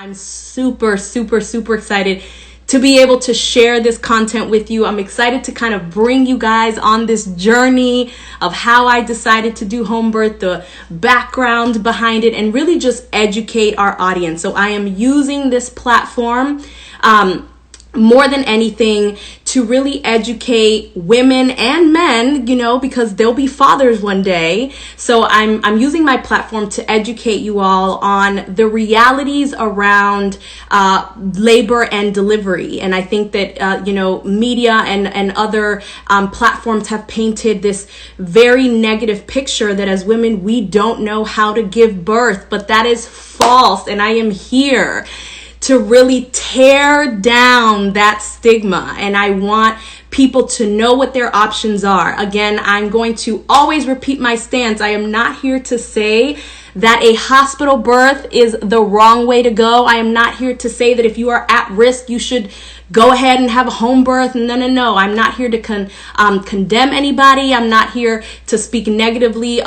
I'm super excited to be able to share this content with you. I'm excited to kind of bring you guys on this journey of how I decided to do home birth, the background behind it, and really just educate our audience. So I am using this platform more than anything to really educate women and men, because they'll be fathers one day. So I'm using my platform to educate you all on the realities around labor and delivery. And I think that, media and other platforms have painted this very negative picture that as women, we don't know how to give birth, but that is false. And I am here to really tear down that stigma. And I want people to know what their options are. Again, I'm going to always repeat my stance. I am not here to say that a hospital birth is the wrong way to go. I am not here to say that if you are at risk, you should go ahead and have a home birth. No. I'm not here to condemn anybody. I'm not here to speak negatively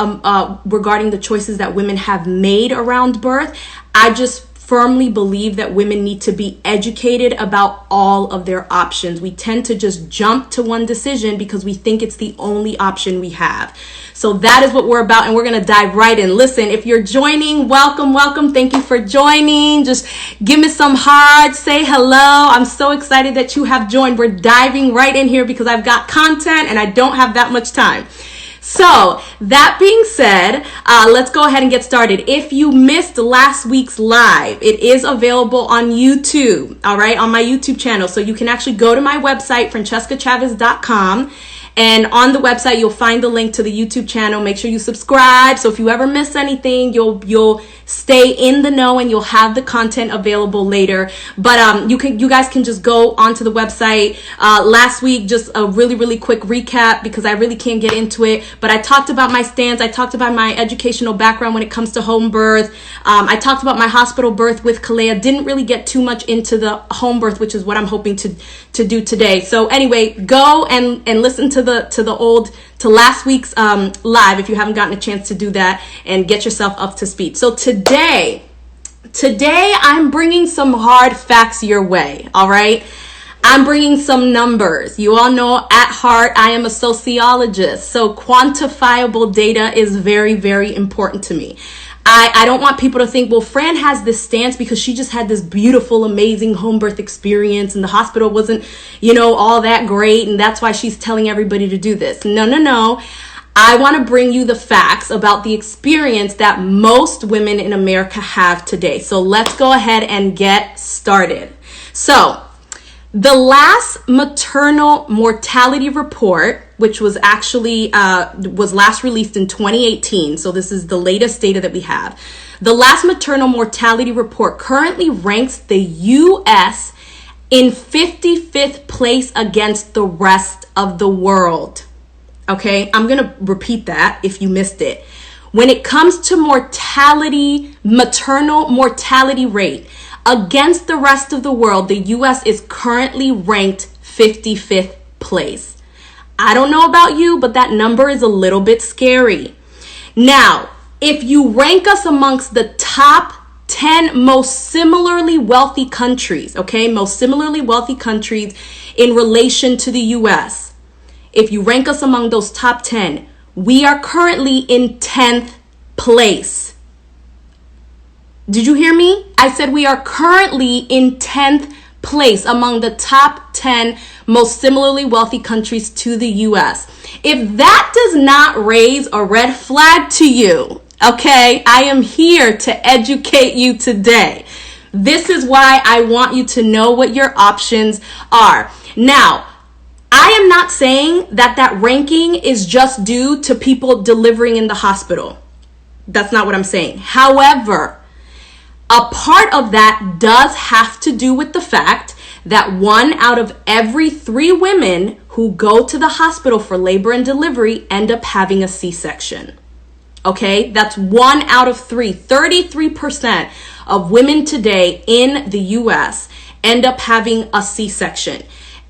regarding the choices that women have made around birth. I just firmly believe that women need to be educated about all of their options. We tend to just jump to one decision because we think it's the only option we have. So that is what we're about, and we're going to dive right in. Listen, if you're joining, welcome. Thank you for joining. Just give me some hearts, say hello. I'm so excited that you have joined. We're diving right in here because I've got content and I don't have that much time. So that being said, let's go ahead and get started. If you missed last week's live, it is available on YouTube, all right, on my YouTube channel. So you can actually go to my website, francescachavez.com. And on the website, you'll find the link to the YouTube channel. Make sure you subscribe. So if you ever miss anything, you'll stay in the know and you'll have the content available later. But you guys can just go onto the website. Last week, just a really quick recap because I really can't get into it. But I talked about my stance. I talked about my educational background when it comes to home birth. I talked about my hospital birth with Kalea. Didn't really get too much into the home birth, which is what I'm hoping to do today. So anyway, go and listen to last week's live if you haven't gotten a chance to do that, and get yourself up to speed. So today I'm bringing some hard facts your way. All right, I'm bringing some numbers. You all know at heart I am a sociologist, so quantifiable data is very important to me. I don't want people to think, well, Fran has this stance because she just had this beautiful, amazing home birth experience and the hospital wasn't, all that great, and that's why she's telling everybody to do this. No. I want to bring you the facts about the experience that most women in America have today. So let's go ahead and get started. So the last maternal mortality report, which was actually was last released in 2018. So this is the latest data that we have. The last maternal mortality report currently ranks the U.S. in 55th place against the rest of the world. Okay, I'm going to repeat that if you missed it. When it comes to maternal mortality rate, against the rest of the world, the U.S. is currently ranked 55th place. I don't know about you, but that number is a little bit scary. Now, if you rank us amongst the top 10 most similarly wealthy countries, in relation to the U.S., if you rank us among those top 10, we are currently in 10th place. Did you hear me? I said we are currently in 10th place among the top 10 most similarly wealthy countries to the U.S. If that does not raise a red flag to you, okay, I am here to educate you today. This is why I want you to know what your options are. Now, I am not saying that ranking is just due to people delivering in the hospital. That's not what I'm saying. However, a part of that does have to do with the fact that 1 out of every 3 women who go to the hospital for labor and delivery end up having a C-section. Okay, that's 1 out of 3. 33% of women today in the U.S. end up having a C-section.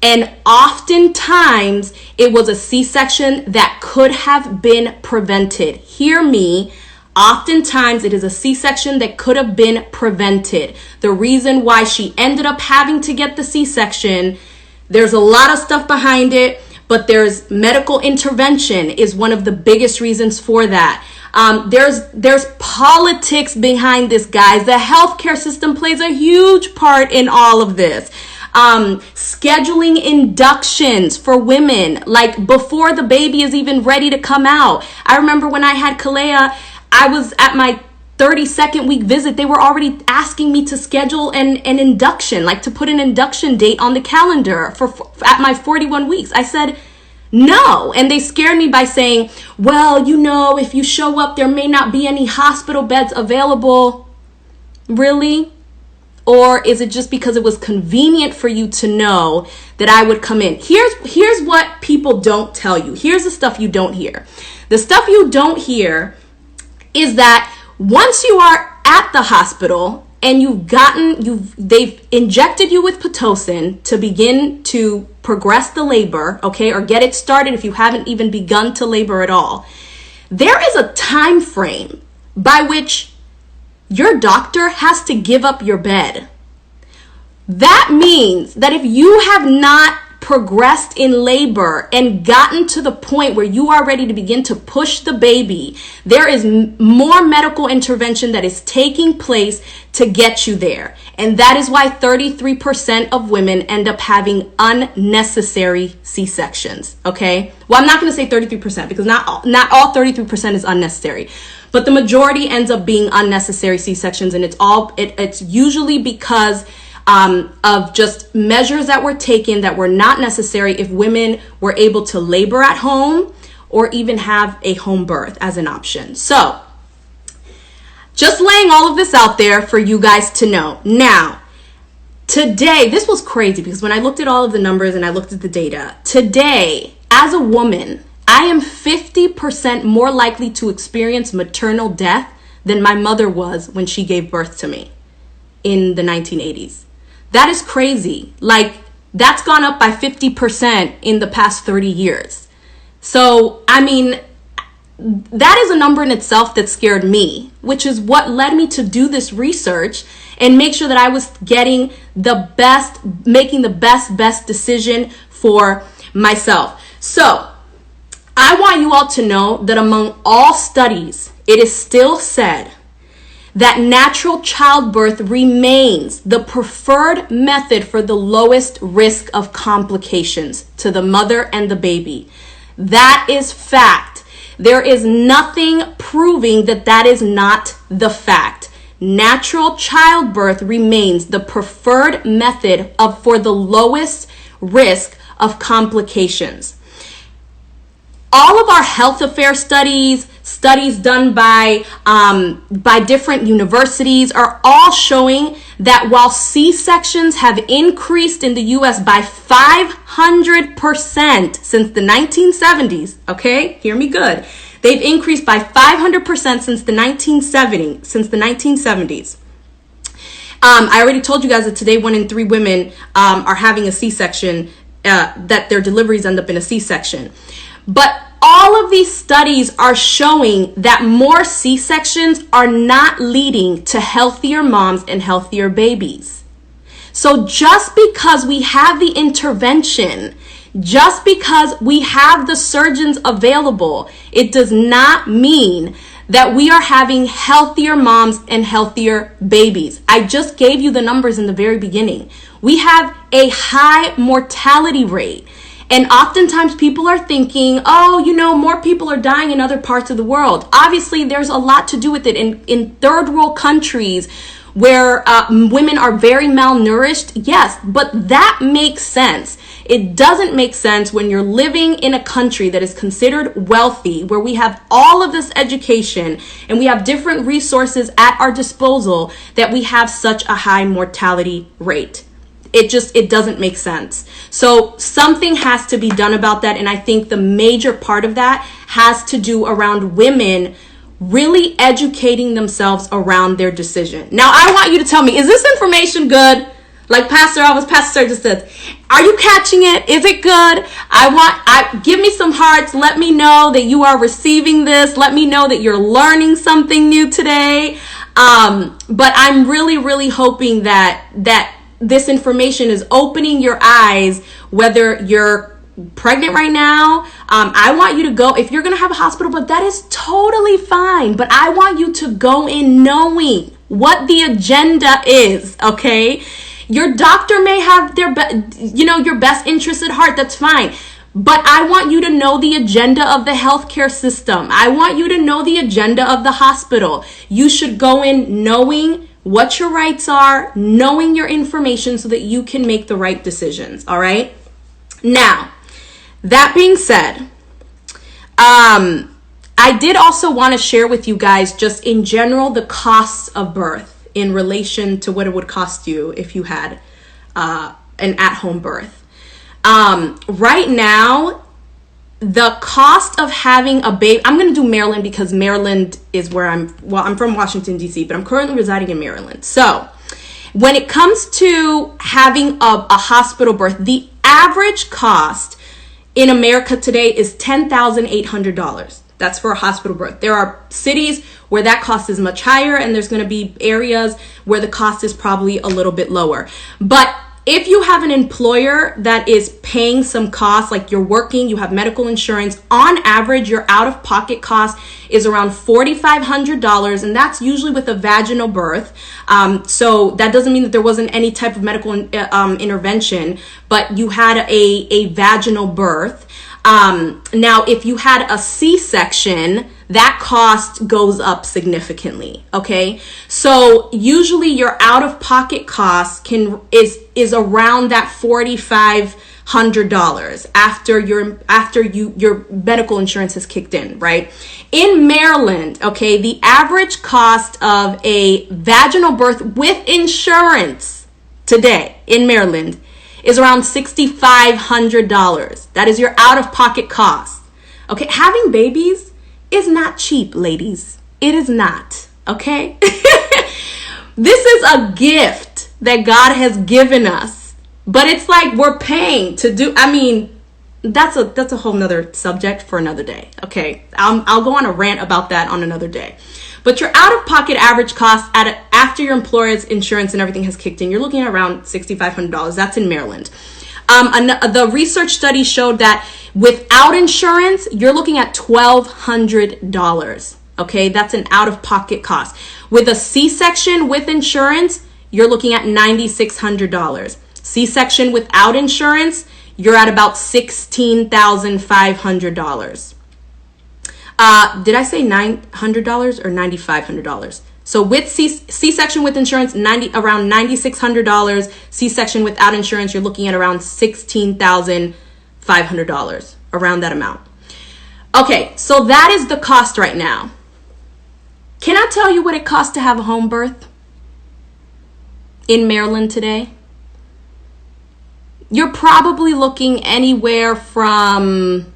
And oftentimes it was a C-section that could have been prevented. Hear me, Oftentimes, it is a C-section that could have been prevented. The reason why she ended up having to get the C-section, there's a lot of stuff behind it, but there's medical intervention is one of the biggest reasons for that. There's politics behind this, guys. The healthcare system plays a huge part in all of this. Scheduling inductions for women, like before the baby is even ready to come out. I remember when I had Kalea, I was at my 32nd week visit. They were already asking me to schedule an induction, like to put an induction date on the calendar at my 41 weeks. I said, no. And they scared me by saying, well, you know, if you show up, there may not be any hospital beds available. Really? Or is it just because it was convenient for you to know that I would come in? Here's what people don't tell you. Here's the stuff you don't hear. The stuff you don't hear is that once you are at the hospital and they've injected you with Pitocin to begin to progress the labor, okay, or get it started if you haven't even begun to labor at all, there is a time frame by which your doctor has to give up your bed. That means that if you have not progressed in labor and gotten to the point where you are ready to begin to push the baby, there is more medical intervention that is taking place to get you there. And that is why 33% of women end up having unnecessary C-sections, okay? Well, I'm not going to say 33% because not all 33% is unnecessary. But the majority ends up being unnecessary C-sections, and it's usually because of just measures that were taken that were not necessary if women were able to labor at home or even have a home birth as an option. So, just laying all of this out there for you guys to know. Now, today, this was crazy because when I looked at all of the numbers and I looked at the data, today, as a woman, I am 50% more likely to experience maternal death than my mother was when she gave birth to me in the 1980s. That is crazy. Like, that's gone up by 50% in the past 30 years. So, I mean, that is a number in itself that scared me, which is what led me to do this research and make sure that I was getting making the best decision for myself. So, I want you all to know that among all studies, it is still said that natural childbirth remains the preferred method for the lowest risk of complications to the mother and the baby. That is fact. There is nothing proving that that is not the fact. Natural childbirth remains the preferred method for the lowest risk of complications. All of our health affairs studies done by different universities are all showing that while C-sections have increased in the U.S. by 500% since the 1970s, okay, hear me good, they've increased by 500% since the 1970s. I already told you guys that today 1 in 3 women are having a C-section, that their deliveries end up in a C-section. But all of these studies are showing that more C-sections are not leading to healthier moms and healthier babies. So just because we have the intervention, just because we have the surgeons available, it does not mean that we are having healthier moms and healthier babies. I just gave you the numbers in the very beginning. We have a high mortality rate. And oftentimes people are thinking, oh, you know, more people are dying in other parts of the world. Obviously, there's a lot to do with it. In third world countries where women are very malnourished, yes, but that makes sense. It doesn't make sense when you're living in a country that is considered wealthy, where we have all of this education and we have different resources at our disposal, that we have such a high mortality rate. It doesn't make sense. So something has to be done about that. And I think the major part of that has to do around women really educating themselves around their decision. Now, I want you to tell me, is this information good? Like Pastor Sir just said, are you catching it? Is it good? Give me some hearts. Let me know that you are receiving this. Let me know that you're learning something new today. But I'm really, really hoping that this information is opening your eyes, whether you're pregnant right now. I want you to go, if you're going to have a hospital birth, that is totally fine. But I want you to go in knowing what the agenda is, okay? Your doctor may have your best interest at heart. That's fine. But I want you to know the agenda of the healthcare system. I want you to know the agenda of the hospital. You should go in knowing what your rights are, knowing your information so that you can make the right decisions, all right? Now, that being said, I did also want to share with you guys just in general the costs of birth in relation to what it would cost you if you had an at-home birth. Right now, the cost of having a baby, I'm going to do Maryland because Maryland is where I'm from Washington, D.C., but I'm currently residing in Maryland. So when it comes to having a hospital birth, the average cost in America today is $10,800. That's for a hospital birth. There are cities where that cost is much higher, and there's going to be areas where the cost is probably a little bit lower. But if you have an employer that is paying some costs, like you're working, you have medical insurance, on average, your out-of-pocket cost is around $4,500, and that's usually with a vaginal birth. So that doesn't mean that there wasn't any type of medical intervention, but you had a vaginal birth. Now, if you had a C-section, that cost goes up significantly. Okay. So usually your out-of-pocket cost is around that $4,500 after your medical insurance has kicked in, right? In Maryland, okay, the average cost of a vaginal birth with insurance today in Maryland is around $6,500. That is your out-of-pocket cost. Okay, having babies is not cheap, ladies. It is not, okay? This is a gift that God has given us. But it's like we're paying to do, that's a whole nother subject for another day, okay? I'll go on a rant about that on another day. But your out-of-pocket average cost after your employer's insurance and everything has kicked in, you're looking at around $6,500. That's in Maryland. The research study showed that without insurance, you're looking at $1,200. Okay, that's an out-of-pocket cost. With a C-section with insurance, you're looking at $9,600. C-section without insurance, you're at about $16,500. Did I say $900 or $9,500? So with C-section with insurance, around $9,600. C-section without insurance, you're looking at around $16,500, around that amount. Okay, so that is the cost right now. Can I tell you what it costs to have a home birth in Maryland today? You're probably looking anywhere from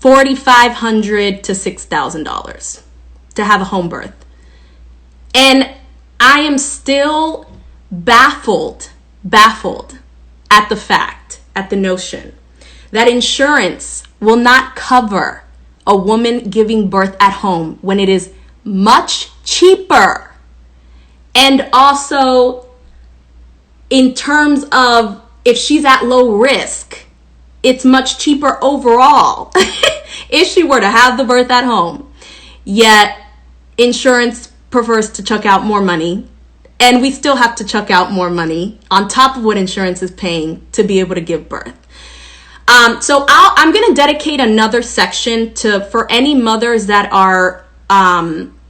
$4,500 to $6,000 to have a home birth. And I am still baffled at the notion that insurance will not cover a woman giving birth at home when it is much cheaper. And also in terms of if she's at low risk, it's much cheaper overall if she were to have the birth at home. Yet insurance prefers to chuck out more money, and we still have to chuck out more money on top of what insurance is paying to be able to give birth. So I'm going to dedicate another section for any mothers that are actually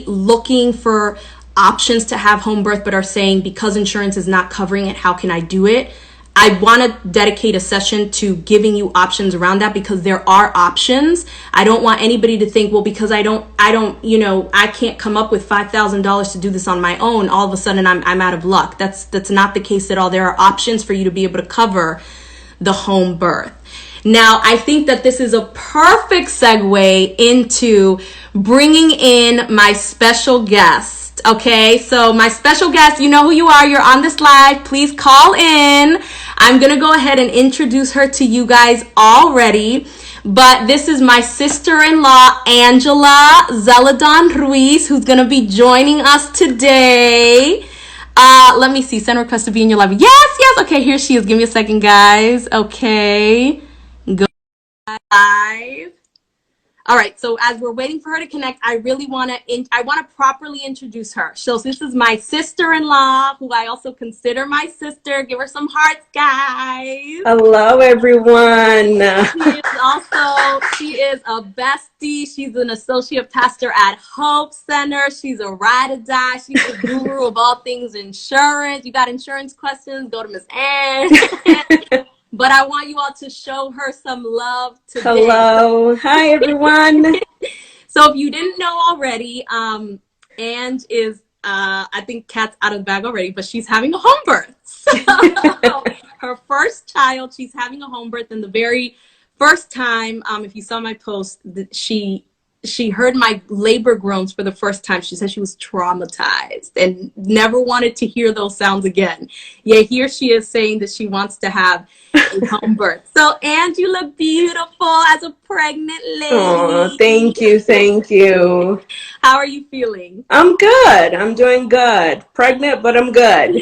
looking for options to have home birth, but are saying, because insurance is not covering it, how can I do it? I want to dedicate a session to giving you options around that, because there are options. I don't want anybody to think, well, because I can't come up with $5,000 to do this on my own, all of a sudden I'm out of luck. That's not the case at all. There are options for you to be able to cover the home birth. Now, I think that this is a perfect segue into bringing in my special guest guest. Okay, so my special guest, you know who you are. You're on this live. Please call in. I'm going to go ahead and introduce her to you guys already. But this is my sister-in-law, Angela Zeladon Ruiz, who's going to be joining us today. Let me see. Send request to be in your live. Yes. Okay, here she is. Give me a second, guys. Okay. Go live. All right, so as we're waiting for her to connect, I really want to properly introduce her. So this is my sister-in-law, who I also consider my sister. Give her some hearts, guys. Hello, everyone. She is a bestie. She's an associate pastor at Hope Center. She's a ride or die. She's the guru of all things insurance. You got insurance questions? Go to Miss Ann. But I want you all to show her some love today. Hello. Hi, everyone. So if you didn't know already, Ange is, I think cat's out of the bag already, but she's having a home birth. So her first child, she's having a home birth. And the very first time, if you saw my post, she heard my labor groans for the first time. She said she was traumatized and never wanted to hear those sounds again. Yeah, here she is saying that she wants to have a home birth. So, Ange, you look beautiful as a pregnant lady. Oh, thank you. How are you feeling? I'm good. I'm doing good. Pregnant, but I'm good.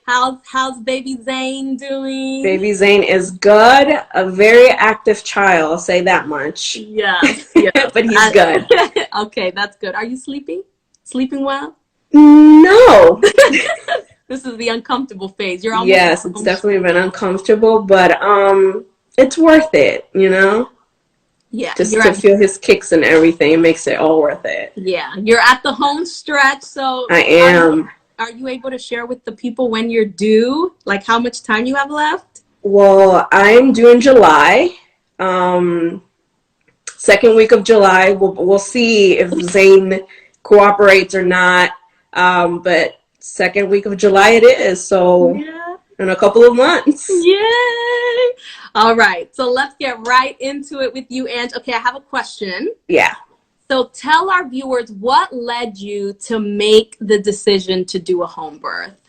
How's baby Zane doing? Baby Zane is good. A very active child, I'll say that much. Yes. But he's good. Okay, that's good. Are you sleeping? Sleeping well? No. This is the uncomfortable phase. You're almost Yes, it's definitely been uncomfortable, but it's worth it, you know? Yeah. Just to feel his kicks and everything, it makes it all worth it. Yeah. You're at the home stretch, so I am. Are you able to share with the people when you're due? Like how much time you have left? Well, I'm due in July. Second week of July. We'll see if Zane cooperates or not. But second week of July it is. So in a couple of months. Yay! All right. So let's get right into it with you, Ange. Okay, I have a question. Yeah. So tell our viewers what led you to make the decision to do a home birth.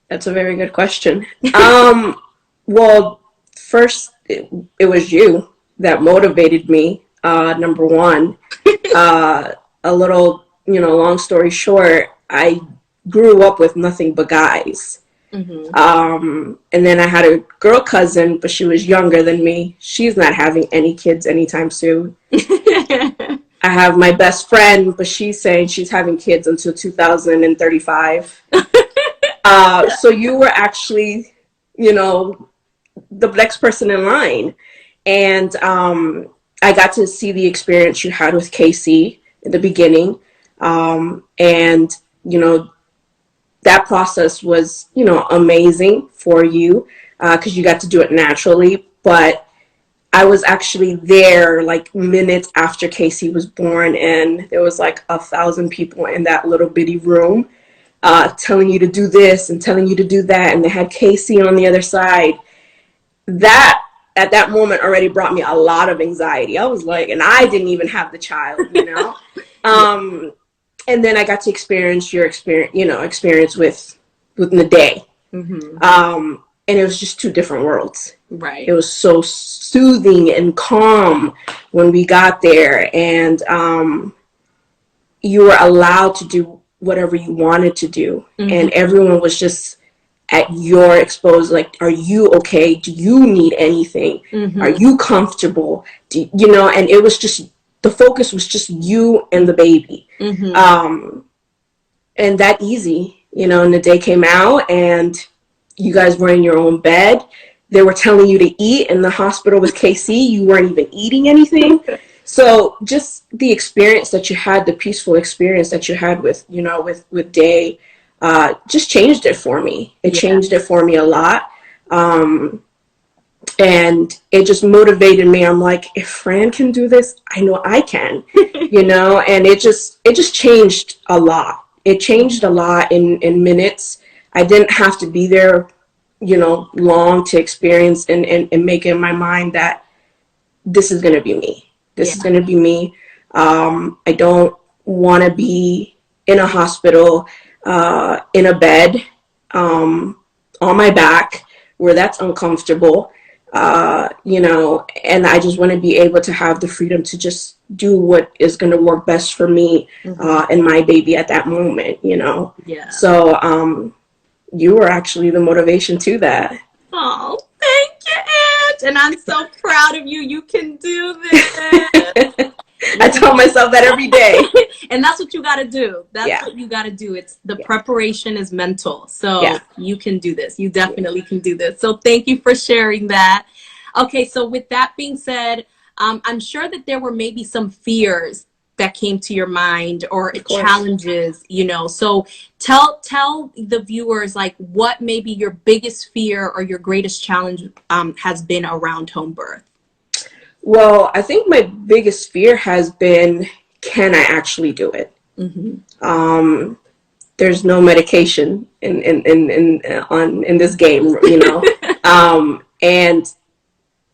That's a very good question. Well, first, it was you that motivated me, number one. A little, long story short, I grew up with nothing but guys. Mm-hmm. And then I had a girl cousin, but she was younger than me. She's not having any kids anytime soon. I have my best friend, but she's saying she's having kids until 2035. So you were actually, the next person in line. And I got to see the experience you had with Casey in the beginning. And, that process was, amazing for you because you got to do it naturally. But I was actually there like minutes after Casey was born, and there was like 1,000 people in that little bitty room telling you to do this and telling you to do that. And they had Casey on the other side. That at that moment already brought me a lot of anxiety. I was like, and I didn't even have the child, And then I got to experience your experience with Nade. Mm-hmm. And it was just two different worlds. Right. It was so soothing and calm when we got there, and you were allowed to do whatever you wanted to do. Mm-hmm. And everyone was just at your exposed, like, are you okay? Do you need anything? Mm-hmm. Are you comfortable? And it was just, the focus was just you and the baby. Mm-hmm. And that easy, and the day came out and you guys were in your own bed. They were telling you to eat in the hospital with KC. You weren't even eating anything. So just the experience that you had, the peaceful experience that you had with Day, just changed it for me. It changed it for me a lot. And it just motivated me. I'm like, if Fran can do this, I know I can, and it just changed a lot. It changed a lot in minutes. I didn't have to be there, long to experience and make in my mind that this is going to be me. This is going to be me. I don't want to be in a hospital, in a bed, on my back, where that's uncomfortable, and I just want to be able to have the freedom to just do what is going to work best for me, and my baby at that moment, Yeah. So, you were actually the motivation to that. Oh, thank you, Aunt. And I'm so proud of you. You can do this. I tell myself that every day. And that's what you got to do. That's Yeah. what you got to do. It's the preparation is mental. So Yeah. you can do this. You definitely can do this. So thank you for sharing that. Okay. So with that being said, I'm sure that there were maybe some fears that came to your mind or challenges, so tell the viewers like what maybe your biggest fear or your greatest challenge has been around home birth. Well, I think my biggest fear has been, can I actually do it? There's no medication in this game, and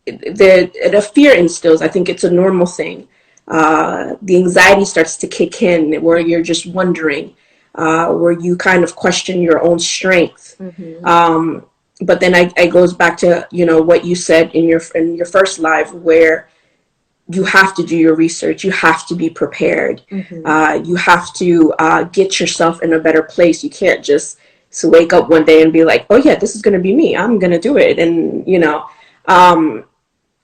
the fear instills. I think it's a normal thing. The anxiety starts to kick in, where you're just wondering, where you kind of question your own strength. But then I goes back to what you said in your first live, where you have to do your research, you have to be prepared, you have to get yourself in a better place. You can't just wake up one day and be like, oh yeah, this is going to be me, I'm going to do it. And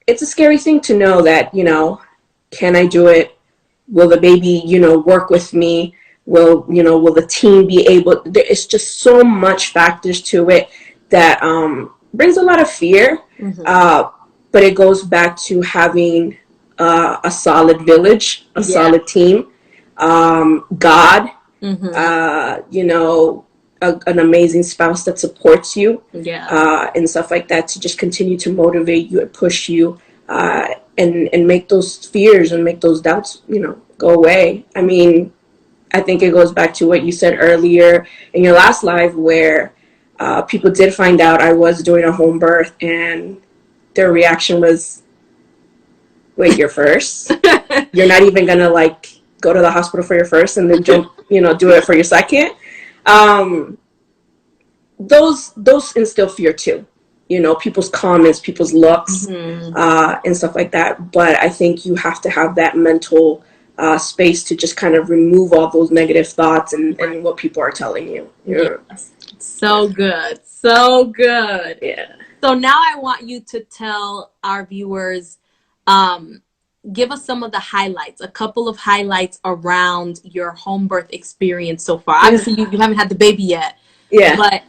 it's a scary thing to know that, can I do it? Will the baby, work with me? Will the team be able? It's just so much factors to it that brings a lot of fear. But it goes back to having a solid village, a solid team, God, an amazing spouse that supports you, and stuff like that, to just continue to motivate you and push you, and make those fears and make those doubts, go away. I mean, I think it goes back to what you said earlier in your last live, where people did find out I was doing a home birth, and their reaction was, wait, you're first? You're not even gonna go to the hospital for your first and then jump, do it for your second? Those instill fear too. People's comments, people's looks, and stuff like that. But I think you have to have that mental space to just kind of remove all those negative thoughts and what people are telling you. Yes. So good. So good. Yeah. So now I want you to tell our viewers, give us some of the highlights, a couple of highlights around your home birth experience so far. Obviously, you haven't had the baby yet. Yeah. But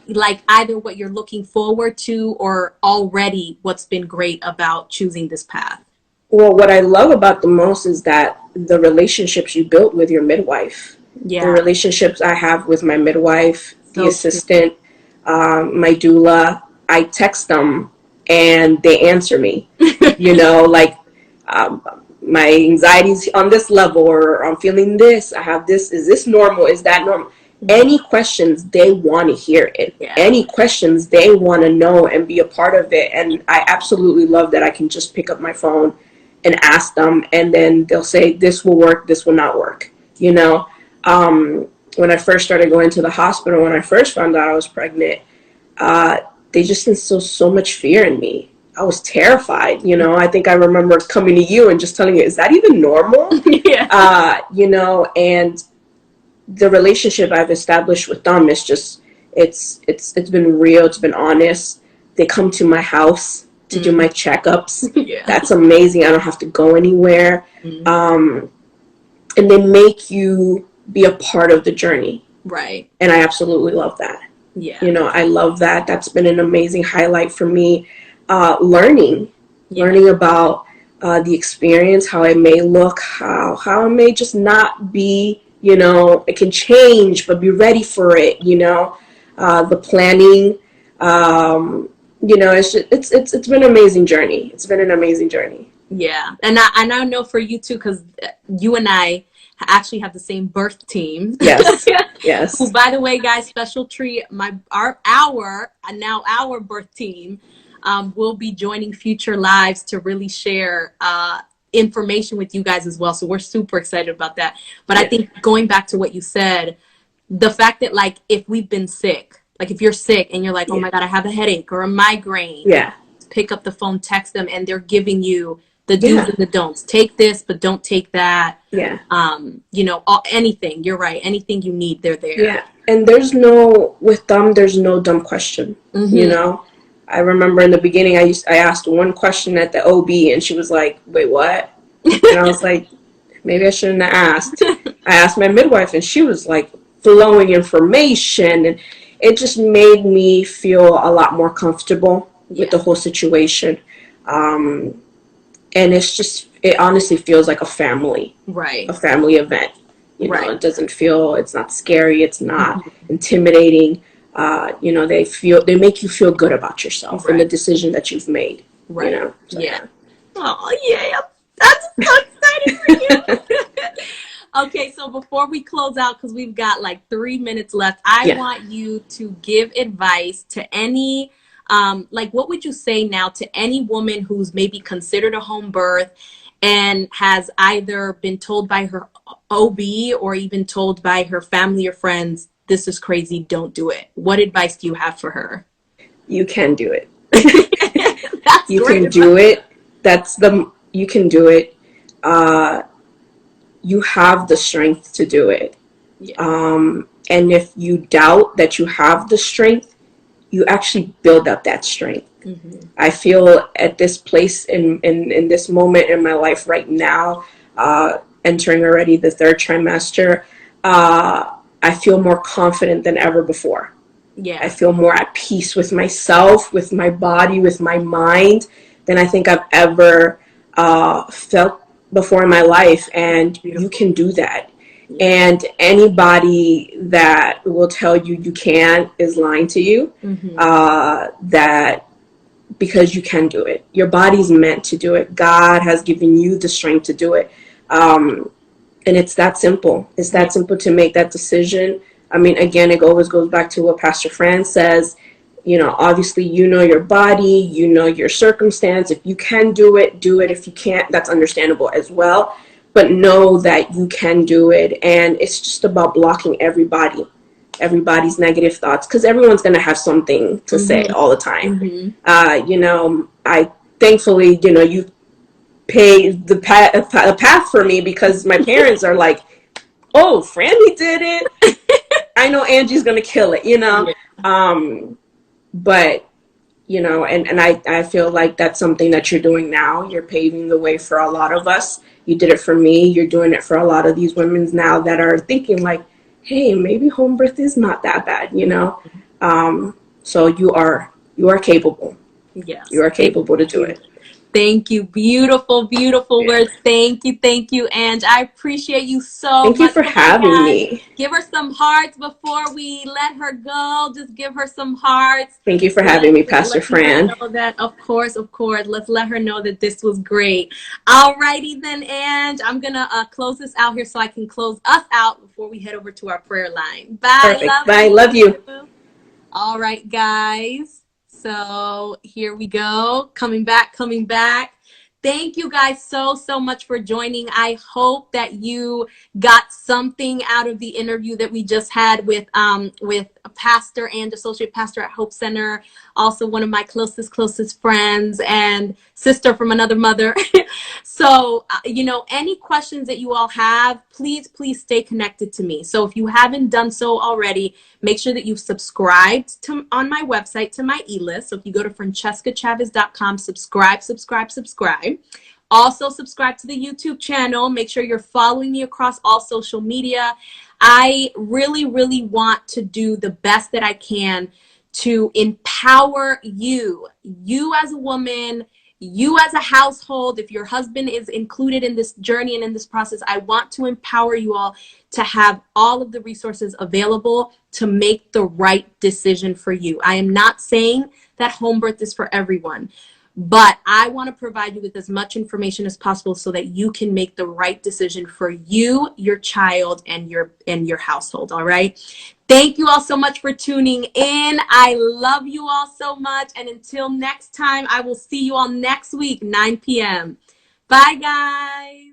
either what you're looking forward to or already what's been great about choosing this path. Well, what I love about the most is that the relationships you built with your midwife. Yeah. The relationships I have with my midwife, the assistant, my doula, I text them and they answer me. My anxiety's on this level, or I'm feeling this, I have this, is this normal, is that normal? Any questions, they want to hear it. Any questions, they want to know and be a part of it. And I absolutely love that I can just pick up my phone and ask them, and then they'll say, this will work, this will not work. When I first started going to the hospital, when I first found out I was pregnant, they just instilled so much fear in me. I was terrified. I think I remember coming to you and just telling you, is that even normal? And the relationship I've established with them is just, it's been real. It's been honest. They come to my house to do my checkups. That's amazing. I don't have to go anywhere. And they make you be a part of the journey. Right. And I absolutely love that. Yeah. I love that. That's been an amazing highlight for me. Learning about the experience, how it may look, how it may just not be, it can change, but be ready for it, the planning, it's been an amazing journey. It's been an amazing journey. Yeah. And I know for you too, because you and I actually have the same birth team. Yes. Yes. Who, by the way, guys, special treat, our birth team will be joining future lives to really share information with you guys as well. So we're super excited about that. But I think going back to what you said, the fact that like if we've been sick, like if you're sick and you're like, oh my God, I have a headache or a migraine, Yeah. pick up the phone, text them, and they're giving you the do's Yeah. and the don'ts. Take this, but don't take that. Yeah. You know, anything. You're right. Anything you need, they're there. Yeah. And with them, there's no dumb question. You know, I remember in the beginning, I asked one question at the OB, and she was like, "Wait, what?" And I was like, maybe I shouldn't have asked. I asked my midwife, and she was like flowing information, and it just made me feel a lot more comfortable with the whole situation. And it honestly feels like a family event. You know, it doesn't feel, it's not scary, it's not intimidating. You know, they make you feel good about yourself and the decision that you've made. You know? So, Oh, yeah. That's so exciting for you. Okay, so before we close out, because we've got like 3 minutes left, I want you to give advice to any, like, what would you say now to any woman who's maybe considered a home birth and has either been told by her OB or even told by her family or friends, this is crazy, don't do it. What advice do you have for her? You can do it. That's you great can do it. You can do it. You have the strength to do it. And if you doubt that you have the strength, you actually build up that strength. I feel at this place in this moment in my life right now, entering already the 3rd trimester, I feel more confident than ever before. I feel more at peace with myself, with my body, with my mind than I think I've ever felt before in my life. And you can do that. And anybody that will tell you you can't is lying to you. That because you can do it. Your body's meant to do it. God has given you the strength to do it. And it's that simple. It's that simple to make that decision. I mean, again, it always goes back to what Pastor Fran says. You know, obviously, you know your body, you know your circumstance. If you can do it, do it. If you can't, that's understandable as well. But know that you can do it. And it's just about blocking everybody's negative thoughts, because everyone's going to have something to say all the time. You know, thankfully, you know, you paved the path for me, because my parents are like, oh, Franny did it. I know Angie's going to kill it, you know. But, you know, and I feel like that's something that you're doing now. You're paving the way for a lot of us. You did it for me. You're doing it for a lot of these women now that are thinking like, hey, maybe home birth is not that bad, you know. So you are capable. Yes. You are capable to do it. Thank you. Beautiful, beautiful words. Thank you, Ange. I appreciate you so much. Thank you for having me. Give her some hearts before we let her go. Just give her some hearts. Thank you for having me, Pastor Fran. Know that, of course. Let's let her know that this was great. Alrighty then, Ange. I'm going to close this out here so I can close us out before we head over to our prayer line. Bye. Perfect. Bye. Love you. All right, guys. So here we go. Coming back. Thank you guys so much for joining. I hope that you got something out of the interview that we just had with a pastor and associate pastor at Hope Center, also one of my closest friends and sister from another mother. So, you know, any questions that you all have, please stay connected to me. So if you haven't done so already, make sure that you've subscribed on my website to my e-list. So if you go to francescachavez.com, subscribe. Also subscribe to the YouTube channel. Make sure you're following me across all social media. I really want to do the best that I can to empower you as a woman, you as a household. If your husband is included in this journey and in this process, I want to empower you all to have all of the resources available to make the right decision for you. I am not saying that home birth is for everyone, but I want to provide you with as much information as possible so that you can make the right decision for you, your child, and your household. All right. Thank you all so much for tuning in. I love you all so much. And until next time, I will see you all next week, 9 p.m. Bye, guys.